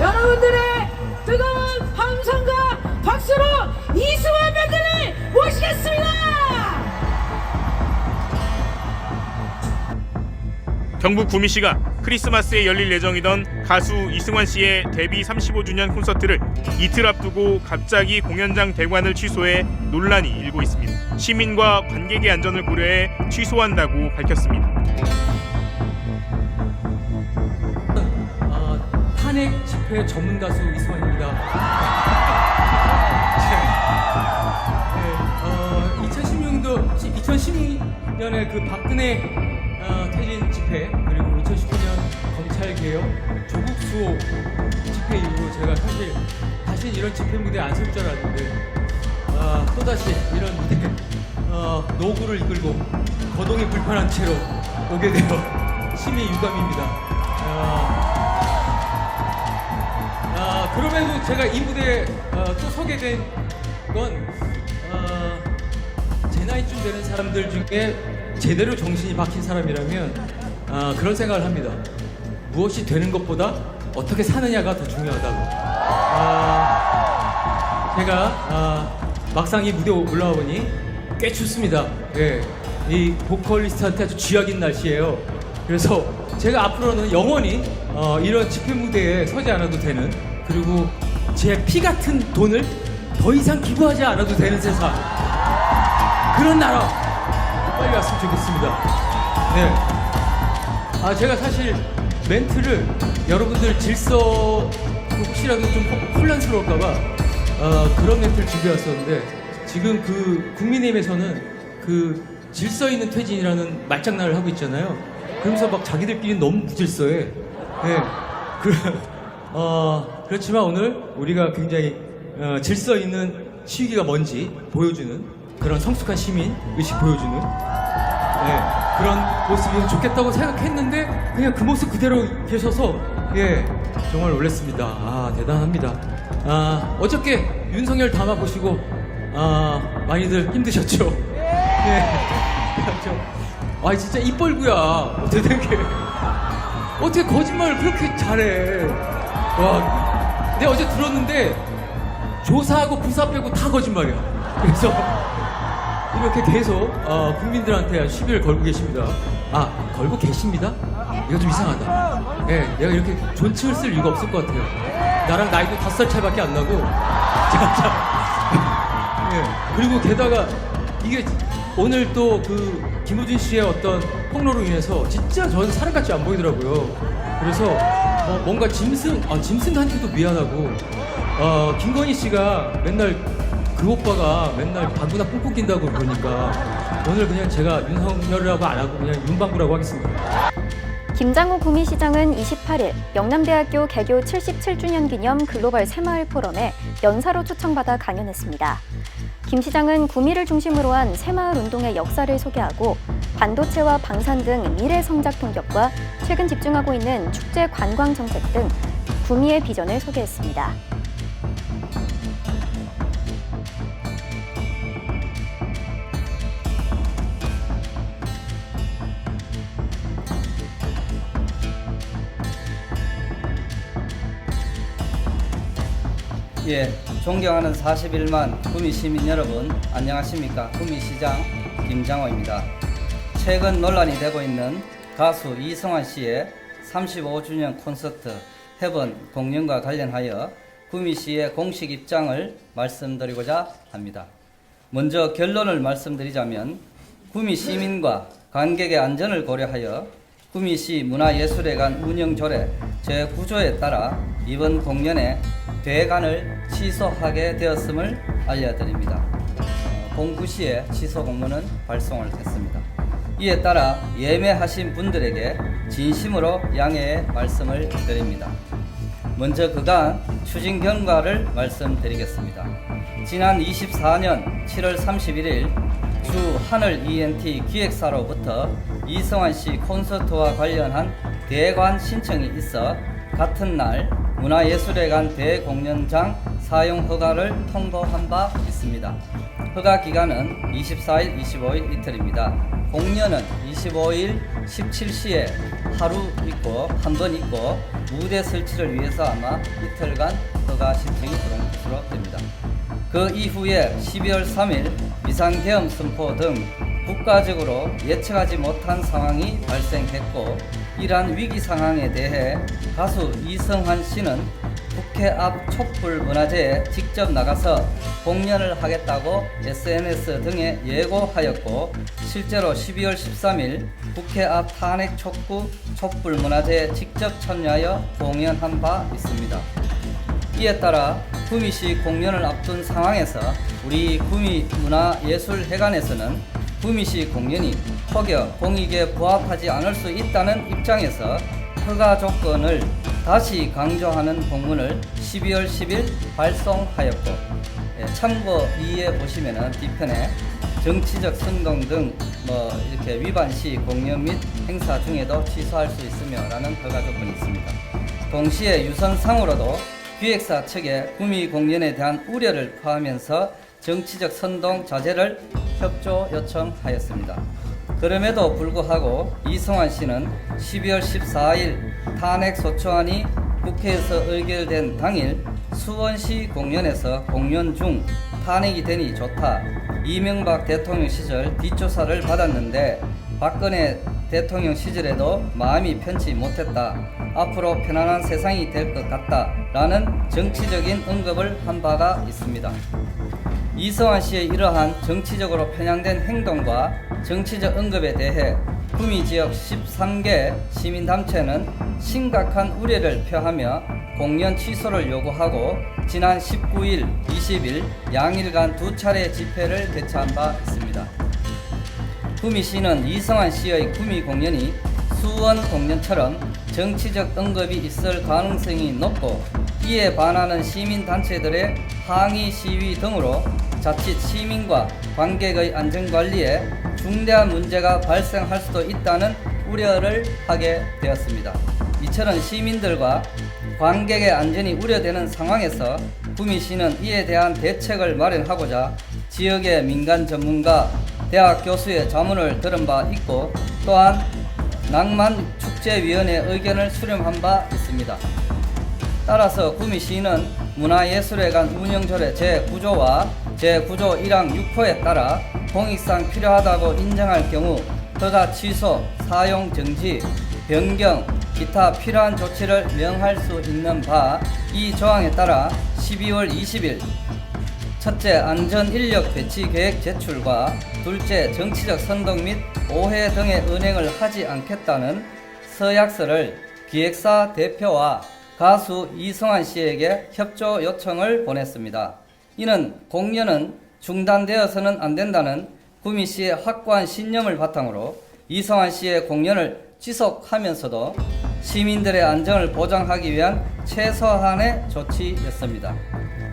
여러분들의 뜨거운 함성과 박수로 이승환 밴드를 모시겠습니다. 경북 구미시가 크리스마스에 열릴 예정이던 가수 이승환 씨의 데뷔 35주년 콘서트를 이틀 앞두고 갑자기 공연장 대관을 취소해 논란이 일고 있습니다. 시민과 관객의 안전을 고려해 취소한다고 밝혔습니다. 탄핵 집회 전문 가수 이승환입니다. 2016년에 그 박근혜 퇴진 집회, 그리고 2019년 검찰 개혁 조국 수호 집회 이후로 제가 사실 다시 이런 집회 무대에 안 설 줄 알았는데 또다시 이런 무대 노구를 이끌고 거동이 불편한 채로 오게 되어 심히 유감입니다. 그럼에도 제가 이 무대에 또 서게 된 건 제 나이쯤 되는 사람들 중에 제대로 정신이 박힌 사람이라면 그런 생각을 합니다. 무엇이 되는 것보다 어떻게 사느냐가 더 중요하다고. 제가 막상 이 무대에 올라와 보니 꽤 춥습니다. 예, 이 보컬리스트한테 아주 쥐약인 날씨예요. 그래서 제가 앞으로는 영원히 이런 집회 무대에 서지 않아도 되는, 그리고 제 피 같은 돈을 더 이상 기부하지 않아도 되는 세상, 그런 나라 빨리 왔으면 좋겠습니다. 네. 제가 사실 멘트를 여러분들 질서 혹시라도 좀 혼란스러울까봐 그런 멘트를 준비해왔었는데, 지금 그 국민의힘에서는 그 질서 있는 퇴진이라는 말장난을 하고 있잖아요. 그러면서 막 자기들끼리 너무 무질서해. 네. 그렇지만 오늘 우리가 굉장히 질서 있는 시위기가 뭔지 보여주는, 그런 성숙한 시민 의식 보여주는 그런 모습이 좋겠다고 생각했는데 그냥 그 모습 그대로 계셔서 정말 놀랐습니다. 대단합니다. 어저께 윤석열 담아보시고 많이들 힘드셨죠? 진짜 입 벌구야. 어떻게 된 게, 어떻게 거짓말을 그렇게 잘해. 내가 어제 들었는데 조사하고 부사 빼고 다 거짓말이야. 그래서 이렇게 계속 국민들한테 시비를 걸고 계십니다. 걸고 계십니다? 이거 좀 이상하다. 내가 이렇게 존칭을 쓸 이유가 없을 것 같아요. 나랑 나이도 5살 차이밖에 안 나고. 그리고 게다가 이게 오늘 또 그 김우진 씨의 어떤 폭로로 인해서 진짜 저는 사람같이 안 보이더라고요. 그래서 뭔가 짐승한테도 미안하고, 김건희 씨가 맨날 그 오빠가 맨날 방구나 punkunk 낀다고 그러니까 오늘 그냥 제가 윤석열이라고 안 하고 그냥 윤방구라고 하겠습니다. 김장호 구미시장은 28일 영남대학교 개교 77주년 기념 글로벌 새마을 포럼에 연사로 초청받아 강연했습니다. 김 시장은 구미를 중심으로 한 새마을 운동의 역사를 소개하고 반도체와 방산 등 미래 성장 동력과 최근 집중하고 있는 축제 관광 정책 등 구미의 비전을 소개했습니다. 존경하는 41만 구미 시민 여러분, 안녕하십니까. 구미시장 김장호입니다. 최근 논란이 되고 있는 가수 이승환 씨의 35주년 콘서트 해본 공연과 관련하여 구미시의 공식 입장을 말씀드리고자 합니다. 먼저 결론을 말씀드리자면, 구미 시민과 관객의 안전을 고려하여 구미시 문화예술회관 운영조례 제9조에 따라 이번 공연에 대관을 취소하게 되었음을 알려드립니다. 09시에 취소 공문은 발송을 했습니다. 이에 따라 예매하신 분들에게 진심으로 양해의 말씀을 드립니다. 먼저 그간 추진 결과를 말씀드리겠습니다. 지난 24년 7월 31일 주 하늘 ENT 기획사로부터 이승환 씨 콘서트와 관련한 대관 신청이 있어 같은 날 문화예술회관 대공연장 사용 허가를 통보한 바 있습니다. 허가 기간은 24일, 25일 이틀입니다. 공연은 25일 17시에 하루 있고 한 번 있고 무대 설치를 위해서 아마 이틀간 허가 신청이 들어온 것으로 됩니다. 그 이후에 12월 3일 비상계엄 선포 등 국가적으로 예측하지 못한 상황이 발생했고, 이러한 위기 상황에 대해 가수 이성환 씨는 국회 앞 촛불 문화제에 직접 나가서 공연을 하겠다고 SNS 등에 예고하였고, 실제로 12월 13일 국회 앞 탄핵 촉구 촛불 문화제에 직접 참여하여 공연한 바 있습니다. 이에 따라 구미시 공연을 앞둔 상황에서 우리 구미문화예술회관에서는 구미시 공연이 혹여 공익에 부합하지 않을 수 있다는 입장에서 허가 조건을 다시 강조하는 공문을 12월 10일 발송하였고, 참고 2에 보시면은 뒤편에 정치적 선동 등 이렇게 위반 시 공연 및 행사 중에도 취소할 수 있으며 라는 허가 조건이 있습니다. 동시에 유선상으로도 기획사 측에 구미 공연에 대한 우려를 표하면서 정치적 선동 자제를 협조 요청하였습니다. 그럼에도 불구하고 이성환 씨는 12월 14일 탄핵 소추안이 국회에서 의결된 당일 수원시 공연에서 공연 중 탄핵이 되니 좋다, 이명박 대통령 시절 뒷조사를 받았는데 박근혜 대통령 시절에도 마음이 편치 못했다, 앞으로 편안한 세상이 될 것 같다 라는 정치적인 언급을 한 바가 있습니다. 이성환 씨의 이러한 정치적으로 편향된 행동과 정치적 언급에 대해 구미 지역 13개 시민단체는 심각한 우려를 표하며 공연 취소를 요구하고 지난 19일, 20일 양일간 2차례 집회를 개최한 바 있습니다. 구미시는 이성환 씨의 구미 공연이 수원 공연처럼 정치적 언급이 있을 가능성이 높고, 이에 반하는 시민단체들의 항의 시위 등으로 자칫 시민과 관객의 안전관리에 중대한 문제가 발생할 수도 있다는 우려를 하게 되었습니다. 이처럼 시민들과 관객의 안전이 우려되는 상황에서 구미시는 이에 대한 대책을 마련하고자 지역의 민간 전문가, 대학 교수의 자문을 들은 바 있고, 또한 낭만축제위원회 의견을 수렴한 바 있습니다. 따라서 구미시는 문화예술회관 운영조례 제9조와 제9조 1항 6호에 따라 공익상 필요하다고 인정할 경우 허가 취소, 사용 정지, 변경, 기타 필요한 조치를 명할 수 있는 바, 이 조항에 따라 12월 20일 첫째, 안전인력 배치 계획 제출과 둘째, 정치적 선동 및 오해 등의 은행을 하지 않겠다는 서약서를 기획사 대표와 가수 이성환 씨에게 협조 요청을 보냈습니다. 이는 공연은 중단되어서는 안 된다는 구미 씨의 확고한 신념을 바탕으로 이성환 씨의 공연을 지속하면서도 시민들의 안전을 보장하기 위한 최소한의 조치였습니다.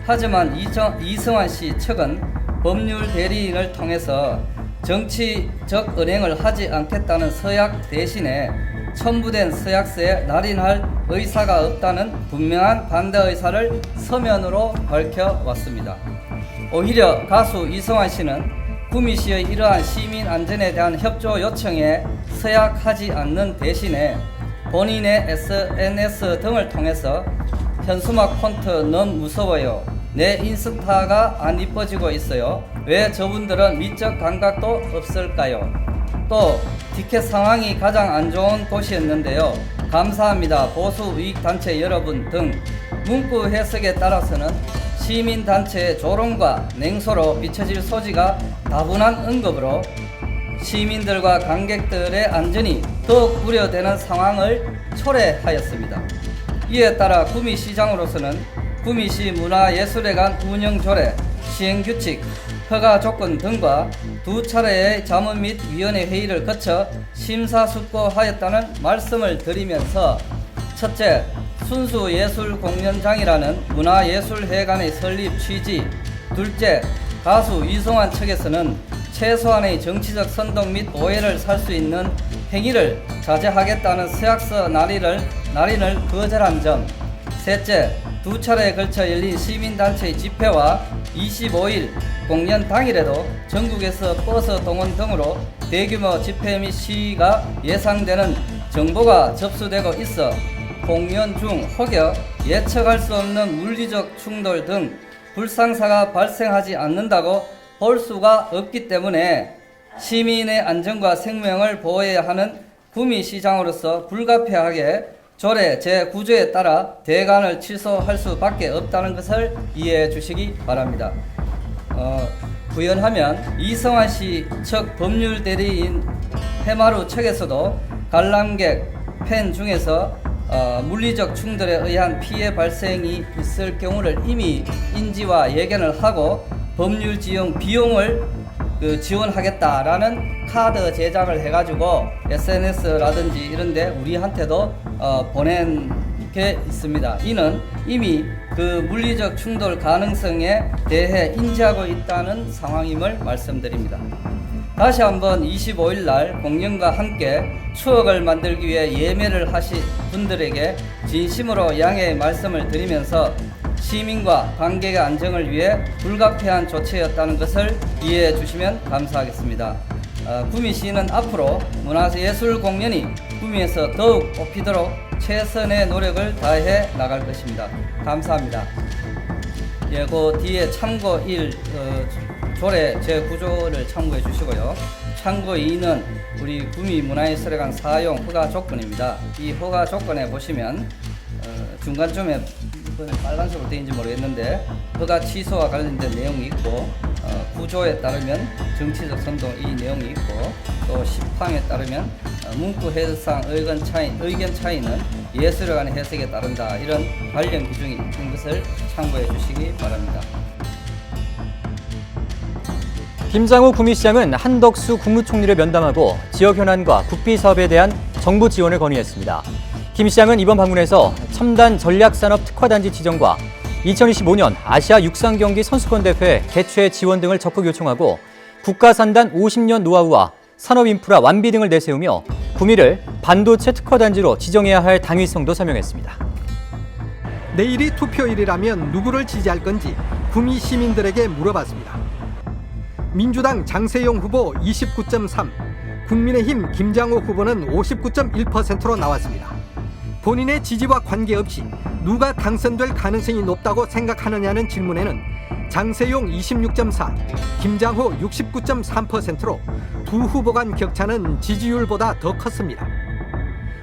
하지만 이성환 씨 측은 법률 대리인을 통해서 정치적 은행을 하지 않겠다는 서약 대신에 첨부된 서약서에 날인할 의사가 없다는 분명한 반대 의사를 서면으로 밝혀왔습니다. 오히려 가수 이성환 씨는 구미시의 이러한 시민 안전에 대한 협조 요청에 서약하지 않는 대신에 본인의 SNS 등을 통해서 현수막 폰트 너무 무서워요, 내 인스타가 안 이뻐지고 있어요, 왜 저분들은 미적 감각도 없을까요, 또 티켓 상황이 가장 안 좋은 곳이었는데요, 감사합니다, 보수 우익단체 여러분 등 문구 해석에 따라서는 시민단체의 조롱과 냉소로 비춰질 소지가 다분한 언급으로 시민들과 관객들의 안전이 더욱 우려되는 상황을 초래하였습니다. 이에 따라 구미시장으로서는 구미시 문화예술회관 운영조례, 시행규칙, 허가 조건 등과 2차례의 자문 및 위원회 회의를 거쳐 심사숙고하였다는 말씀을 드리면서 첫째, 순수예술공연장이라는 문화예술회관의 설립 취지, 둘째, 가수 이성환 측에서는 최소한의 정치적 선동 및 오해를 살 수 있는 행위를 자제하겠다는 서약서 날인을 거절한 점, 셋째, 2차례에 걸쳐 열린 시민단체의 집회와 25일 공연 당일에도 전국에서 버스 동원 등으로 대규모 집회 및 시위가 예상되는 정보가 접수되고 있어 공연 중 혹여 예측할 수 없는 물리적 충돌 등 불상사가 발생하지 않는다고 볼 수가 없기 때문에 시민의 안전과 생명을 보호해야 하는 구미시장으로서 불가피하게 조례 제9조에 따라 대관을 취소할 수밖에 없다는 것을 이해해 주시기 바랍니다. 구현하면 이성환 씨 측 법률 대리인 해마루 측에서도 관람객 팬 중에서 물리적 충돌에 의한 피해 발생이 있을 경우를 이미 인지와 예견을 하고 법률 지용 비용을 지원하겠다라는 카드 제작을 해가지고 SNS라든지 이런데 우리한테도 보낸 게 있습니다. 이는 이미 그 물리적 충돌 가능성에 대해 인지하고 있다는 상황임을 말씀드립니다. 다시 한번 25일 날 공연과 함께 추억을 만들기 위해 예매를 하신 분들에게 진심으로 양해의 말씀을 드리면서 시민과 관객의 안정을 위해 불가피한 조치였다는 것을 이해해 주시면 감사하겠습니다. 구미시는 앞으로 문화예술 공연이 구미에서 더욱 뽑히도록 최선의 노력을 다해 나갈 것입니다. 감사합니다. 예, 그 뒤에 참고 1 조례 제9조를 참고해 주시고요. 참고 2는 우리 구미문화예술회관 사용 허가 조건입니다. 이 허가 조건에 보시면 중간쯤에 빨간색으로 되어 있는지 모르겠는데 허가 취소와 관련된 내용이 있고 구조에 따르면 정치적 선동 이 내용이 있고 또 10항에 따르면 문구 해석상 의견 차이는 예술회관의 해석에 따른다 이런 관련 규정이 있는 것을 참고해 주시기 바랍니다. 김장호 구미시장은 한덕수 국무총리를 면담하고 지역 현안과 국비 사업에 대한 정부 지원을 건의했습니다. 김 시장은 이번 방문에서 첨단 전략산업 특화단지 지정과 2025년 아시아 육상경기 선수권대회 개최 지원 등을 적극 요청하고 국가산단 50년 노하우와 산업인프라 완비 등을 내세우며 구미를 반도체 특화단지로 지정해야 할 당위성도 설명했습니다. 내일이 투표일이라면 누구를 지지할 건지 구미 시민들에게 물어봤습니다. 민주당 장세용 후보 29.3, 국민의힘 김장호 후보는 59.1%로 나왔습니다. 본인의 지지와 관계없이 누가 당선될 가능성이 높다고 생각하느냐는 질문에는 장세용 26.4, 김장호 69.3%로 두 후보 간 격차는 지지율보다 더 컸습니다.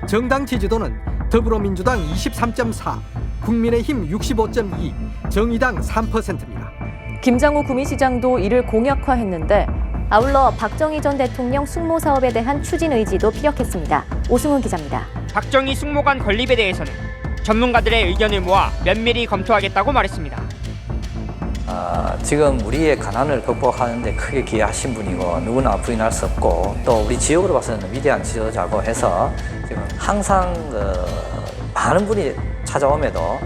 정당 지지도는 더불어민주당 23.4, 국민의힘 65.2, 정의당 3%입니다. 김장호 구미시장도 이를 공약화했는데 아울러 박정희 전 대통령 숙모 사업에 대한 추진 의지도 피력했습니다. 오승훈 기자입니다. 박정희 숙모관 건립에 대해서는 전문가들의 의견을 모아 면밀히 검토하겠다고 말했습니다. 지금 우리의 가난을 극복하는 데 크게 기여하신 분이고 누구나 부인할 수 없고 또 우리 지역으로 봐서는 위대한 지도자고 해서 지금 항상 많은 분이 찾아옴에도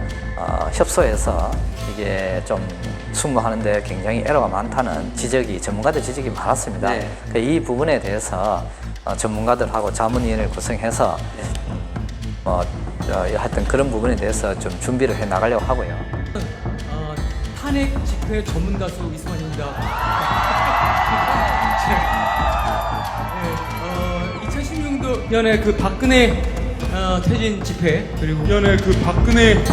협소해서 이게 좀 숙모하는데 굉장히 에러가 많다는 지적이 전문가들 지적이 많았습니다. 네. 이 부분에 대해서 전문가들하고 자문위원회를 구성해서 하여튼 그런 부분에 대해서 좀 준비를 해 나가려고 하고요. 탄핵 집회 전문 가수 이승환입니다. 2016년에 그 박근혜 퇴진 집회 그리고 2000년에 그 박근혜